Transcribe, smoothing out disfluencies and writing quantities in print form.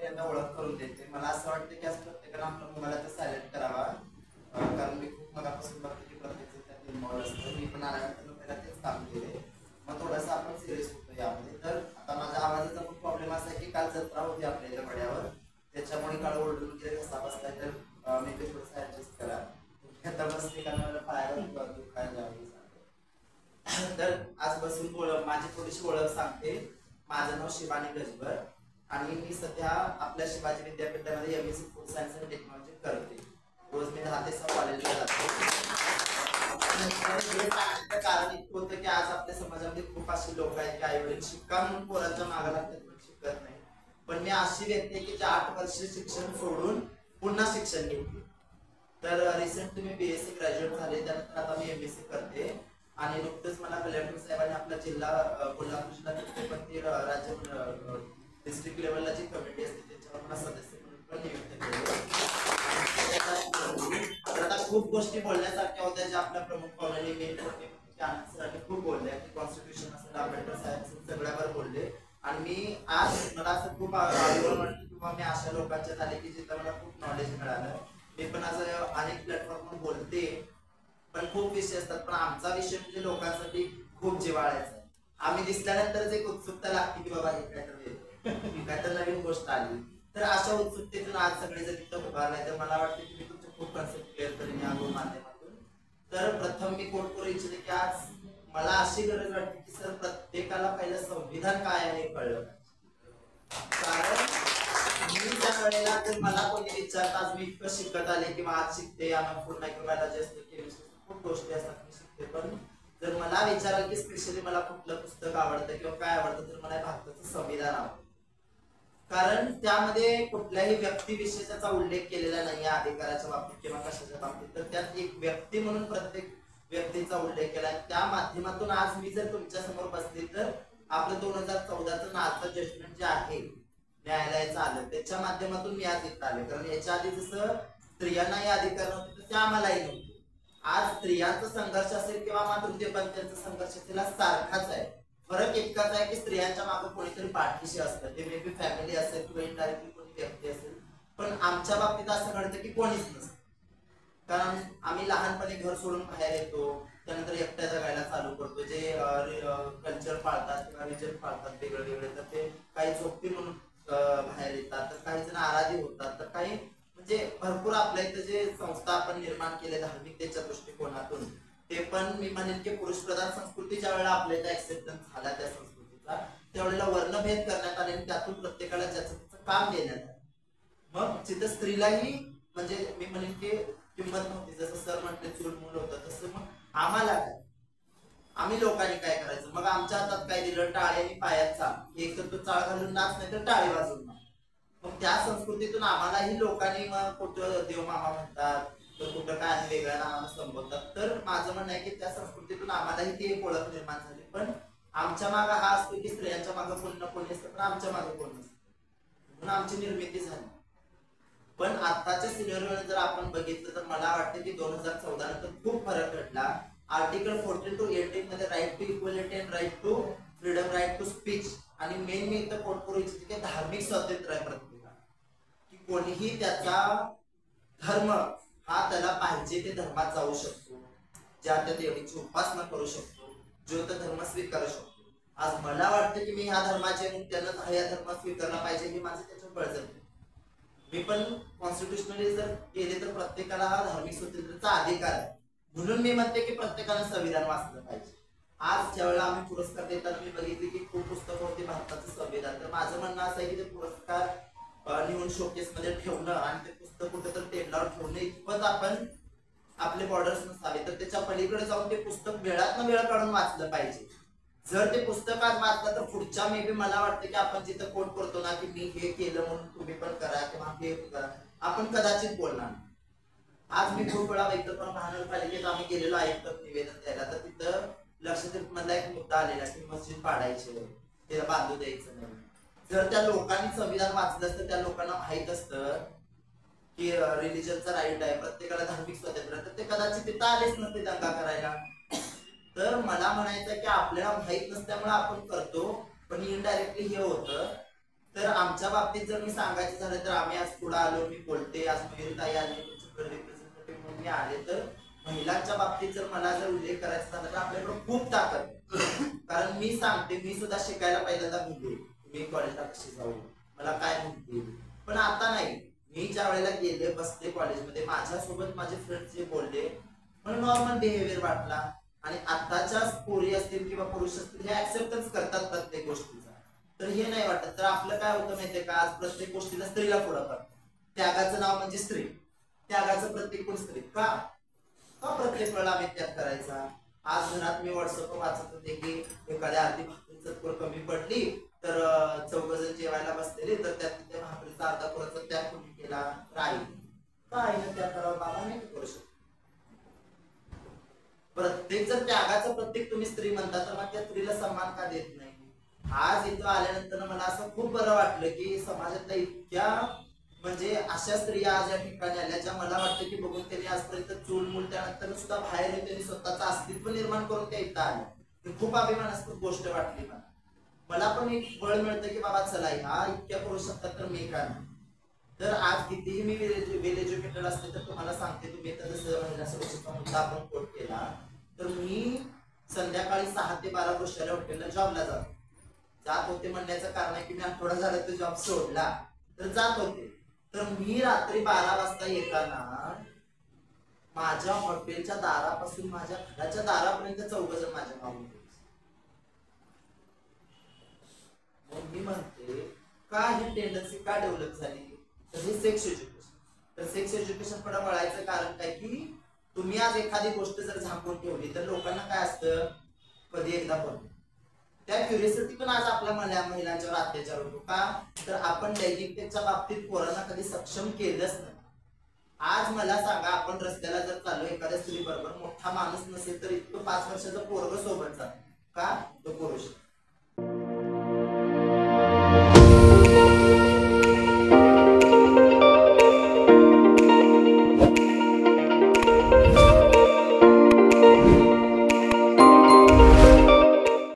पहिल्यांदा ओळख करून देते. मला असं वाटतं की आज प्रत्येकानं आपला मोबाईल सायलेंट करावा, कारण मी खूप मनापासून बघते की प्रत्येक त्यात इन्व्हॉल्व असतं. मी पण आल्यानंतर पहिला तेच काम केले. मग थोडंसं आपण सिरियस होतो यामध्ये. तर आता माझ्या आवाजाचा पण प्रॉब्लेम असा आहे की काल जत्रा होती आपल्या इथं मड्यावर, त्याच्यामुळे काळ ओरडून वगैरे कसा बसलाय, तर मी ते थोडंसं ऍडजस्ट करा. आता बसते कारण मला पायावर दुखायला लागली. तर आज बसून माझी थोडीशी ओळख सांगते. माझं नाव शिवानी गजबर आणि मी सध्या आपल्या शिवाजी विद्यापीठामध्ये MSc food science and technology करते. रोज मी 10 ते 6 कॉलेजला जाते. कारण इतकं होतं की आज आपल्या समाजामध्ये खूप अशी लोक आहेत की आई वडील शिका म्हणून पोरांच्या मागे लागतात पण शिकत नाही. पण मी अशी व्यक्ती आहे की जे 8 वर्ष शिक्षण सोडून पुन्हा शिक्षण घेतले. तर रिसेंटली मी BSc ग्रॅज्युएट झाले, त्यानंतर आता मी MSc करते. आणि नुकतंच मला कलेक्टर साहेबांनी आपला जिल्हा कोल्हापूर जिल्हा राज्य डिस्ट्रिक्ट लेवलला जी कमिटी असते त्याच्यावर मला सदस्य म्हणून पण नियुक्त केले. तर आता खूप गोष्टी बोलण्यासारख्या होत्या ज्या आपल्या प्रमुख पाहुण्यांनी मेन सरांनी खूप बोलल्या की कॉन्स्टिट्यूशन असेल, आंबेडकर साहेब सगळ्यावर बोलले. आणि मी आज मला असं खूप आवड वाटतं किंवा मी अशा लोकांच्यात आले की जिथं मला खूप नॉलेज मिळालं. मी पण आज अनेक प्लॅटफॉर्मवर बोलते, पण खूप विषय असतात. पण आमचा विषय म्हणजे लोकांसाठी खूप जिव्हाळ्याचा आहे. आम्ही दिसल्यानंतरच एक उत्सुकता लागते की बाबा काय तर नवीन गोष्ट आली. तर अशा उत्सुकतेतून आज सगळे जर तिथं उभारलाय, तर मला वाटतं की मी तुमचे खूप कन्सेप्ट क्लिअर करेन या माध्यमातून. तर प्रथम मी कोट करू इच्छिते की आज मला अशी गरज वाटते की सर प्रत्येकाला पहिलं संविधान काय आहे हे कळलं. कारण मी त्या वेळेला जर मला कोणी विचारतात मी इतकं शिकत आले किंवा आज शिकते, आम्हाला फूड मायक्रोबायोलॉजी असते, केमिस्ट्री खूप गोष्टी असतात मी शिकते. पण जर मला विचाराल की स्पेशली मला कुठलं पुस्तक आवडतं किंवा काय आवडतं, तर मला भारताचं संविधान आवडतं. कारण त्यामध्ये कुठल्याही व्यक्तिविशेषाचा उल्लेख केलेला नाही अधिकाराच्या बाबतीत किंवा कशाच्या बाबतीत, तर त्यात एक व्यक्ती म्हणून प्रत्येक व्यक्तीचा उल्लेख केला. त्या माध्यमातून आज मी जर तुमच्या समोर बसले तर आपलं 2014चं नाचा जजमेंट जे आहे न्यायालयाचं आलं, त्याच्या माध्यमातून मी आज इथं आले. कारण याच्या आधी जसं स्त्रियांनाही अधिकार नव्हते तसे आम्हालाही नव्हते. आज स्त्रियांचा संघर्ष असेल किंवा मातृत्वपंथांचा संघर्ष तिला सारखाच आहे. फरक इतकाच आहे की स्त्रियांच्या मागे कोणीतरी पाठीशी असतं, ते मे बी फॅमिली असेल किंवा इनडायरेक्टली कोणी व्यक्ती असेल. पण आमच्या बाबतीत असं घडतं की कोणीच नसतं. कारण आम्ही लहानपणी घर सोडून बाहेर येतो, त्यानंतर एकट्या जगायला चालू करतो. जे कल्चर पाळतात किंवा रिजन पाळतात वेगळे वेगळे, तर ते काही चोक्ती म्हणून बाहेर येतात, तर काही जण आराधी होतात, तर काही म्हणजे भरपूर आपल्या इथं जे संस्था आपण निर्माण केले धार्मिकतेच्या दृष्टिकोनातून, ते पण मी म्हणेन की पुरुष प्रधान संस्कृती ज्या वेळेला आपल्या इथं ऍक्सेप्टन्स झाला त्या संस्कृतीचा, त्यावेळेला वर्णभेद करण्यात आले आणि त्यातून प्रत्येकाला ज्याचं त्याचं काम देण्यात आलं. मग तिथं स्त्रीलाही म्हणजे मी म्हणेन की किंमत नव्हती. जसं सर म्हटले चूलमूल होतं, तसं मग आम्हाला काय, आम्ही लोकांनी काय करायचं. मग आमच्या हातात काय दिलं, टाळी आणि पायात चाल. एक तर तो चाळ घालून नाच, नाही तर टाळी वाजवून नाच. मग त्या संस्कृतीतून आम्हालाही लोकांनी मग कुठं देवमामा म्हणतात, तर कुठं काय वेगळ्या नावानं संबोधतात. तर माझं म्हणणं आहे की त्या संस्कृतीतून आम्हालाही ती एक ओळख निर्माण झाली. पण आमच्या मागे हा असतो की स्त्रियांच्या मागे कोणी ना कोणी असतं, पण आमच्या मागे कोण नसतं, म्हणून आमची निर्मिती झाली. पण आताच्या सिनेरिओ जर आपण बघितलं तर मला वाटतं की 2014 नंतर खूप फरक घडला. आर्टिकल 14 to 18 मध्ये right to equality and right to freedom, right to speech, आणि मेन मी इथं कोट करू इच्छिते की धार्मिक स्वातंत्र्य आहे प्रत्येकाला, की कोणीही त्याचा धर्म हा त्याला पाहिजे ते धर्मात जाऊ शकतो, ज्या त्या देवीची उपासना करू शकतो, जो तो धर्म स्वीकारू शकतो. आज मला वाटतं की मी ह्या धर्माचे त्यानं ह्या धर्म स्वीकारला पाहिजे, हे माझं त्याच्यावर बळजबरी. मी पण कॉन्स्टिट्युशनली जर गेले तर प्रत्येकाला हा धार्मिक स्वातंत्र्याचा अधिकार आहे. म्हणून मी म्हणते की प्रत्येकानं संविधान वाचलं पाहिजे. आज ज्यावेळेला आम्ही पुरस्कार देताना मी बघितले की खूप पुस्तकं होती भारताचं संविधान. तर माझं म्हणणं असं आहे की ते पुरस्कार लिहून शोकेस मध्ये ठेवणं आणि ते पुस्तक कुठं तर टेबलावर ठेवणं इतपत आपण आपले बॉर्डर्स नसावे, तर त्याच्या पलीकडे जाऊन ते पुस्तक वेळात वेळ काढून वाचलं पाहिजे. जर ते पुस्तक आज वाचलं तर पुढच्या मे बी मला वाटतं की आपण जिथं कोट करतो ना की मी हे केलं म्हणून तुम्ही पण करा किंवा हे करा, आपण कदाचित बोलणार. आज मी खूप वेळा वैद्यपूर महानगरपालिकेत आम्ही गेलेलो आयुक्त निवेदन द्यायला, तर तिथं लक्षद्वीप मधला एक मुद्दा आलेला की मस्जिद पाडायचे, त्याला बांधू द्यायचं नाही. जर त्या लोकांनी संविधान वाचलं असतं, त्या लोकांना माहित असतं की रिलिजनचा राईट आहे, प्रत्येकाला धार्मिक स्वातंत्र्य, तर ते कदाचित तिथं आलेच नसते दंगा करायला. तर मला म्हणायचं की आपल्याला माहित नसल्यामुळे आपण करतो, पण इनडायरेक्टली हे होतं तर आमच्या बाबतीत जर मी सांगायचं झालं तर आम्ही आज पुढे आलो, मी बोलते, आज मयूरताई आली रिप्रेझेंटेटिव्ह म्हणून मी आले. तर महिलांच्या बाबतीत जर मला जर उल्लेख करायचा झाला तर आपल्याकडे खूप ताकद आहे. कारण मी सांगते, मी सुद्धा शिकायला पहिल्यांदा गेले, मी कॉलेजला कशी जाऊ, मला काय म्हणतील, पण आता नाही. मी ज्या वेळेला गेले, बसले कॉलेजमध्ये, माझ्यासोबत माझे फ्रेंड्स जे बोलले, मला नॉर्मल बिहेवियर वाटला. आणि आताच्या पोरी असतील किंवा पुरुष असतील हे ऍक्सेप्टन्स करतात प्रत्येक गोष्टीचा. तर हे नाही वाटत. तर आपलं काय होतं माहितीये का, आज प्रत्येक गोष्टीला स्त्रीला पुढं करतात. त्यागाचं नाव म्हणजे स्त्री, त्यागाचं प्रत्येक कोण स्त्री का प्रत्येक वेळा आम्ही त्याग करायचा. आज घरात मी व्हॉट्सअप वाचत होते की एखाद्या अर्धी भाकरीचं कमी पडली तर चौघजण जेवायला बसलेले, तर त्यात त्या भाकरीचा अर्धा पुराचा त्याग कोणी केला, राहील का आईनं त्याग करावा, बाबा नाही करू शकत. प्रत्येक जर त्यागाचं प्रत्येक तुम्ही स्त्री म्हणता तर मग त्या स्त्रीला सन्मान का देत नाही. आज इथं आल्यानंतर मला असं खूप बरं वाटलं की समाजातल्या इतक्या म्हणजे अशा स्त्रिया आज या ठिकाणी आल्या ज्या मला वाटतं की बघून त्यांनी आजपर्यंत चूल मूल त्यानंतर सुद्धा बाहेर त्यांनी स्वतःचं अस्तित्व निर्माण करून त्या इथं आल्या. खूप अभिमानास्पद गोष्ट वाटली मला पण एक बळ मिळतं की बाबा चला हा इतक्या करू शकतात तर मी का नाही. तर आज कितीही मी वेल एज्युकेटेड असते तर तुम्हाला सांगते, तुम्ही तर जसं महिला सुरक्षेचा मुद्दा आपण कोट केला, तर मी संध्याकाळी 6 ते 12 वर्षाला हॉटेलला जॉबला जात होते. म्हणण्याचं कारण आहे की मी आठवडा झाला तो जॉब सोडला तर जात होते. तर मी रात्री 12 वाजता येताना माझ्या हॉटेलच्या दारापासून माझ्या घराच्या दारापर्यंत 4 जण माझ्या मागून. मी म्हणते का ही टेंडन्सी का डेव्हलप झाली, तर हे सेक्स एज्युकेशन. तर सेक्स एज्युकेशन कडे वळायचं कारण काय की तुम्ही आज एखादी गोष्ट जर झाकून ठेवली तर लोकांना काय असतं, कधी एकदा पण त्या क्युरियोसिटी पण आज आपल्या महिलांच्यावर अत्याचार होतो का, तर आपण लैंगिकतेच्या बाबतीत पोरांना कधी सक्षम केलंच नाही. आज मला सांगा, आपण रस्त्याला जर चाललो एखाद्या स्त्री बरोबर, मोठा माणूस नसेल तर इतकं 5 वर्षाचा पोरग सोबत जातो का, तो पुरुष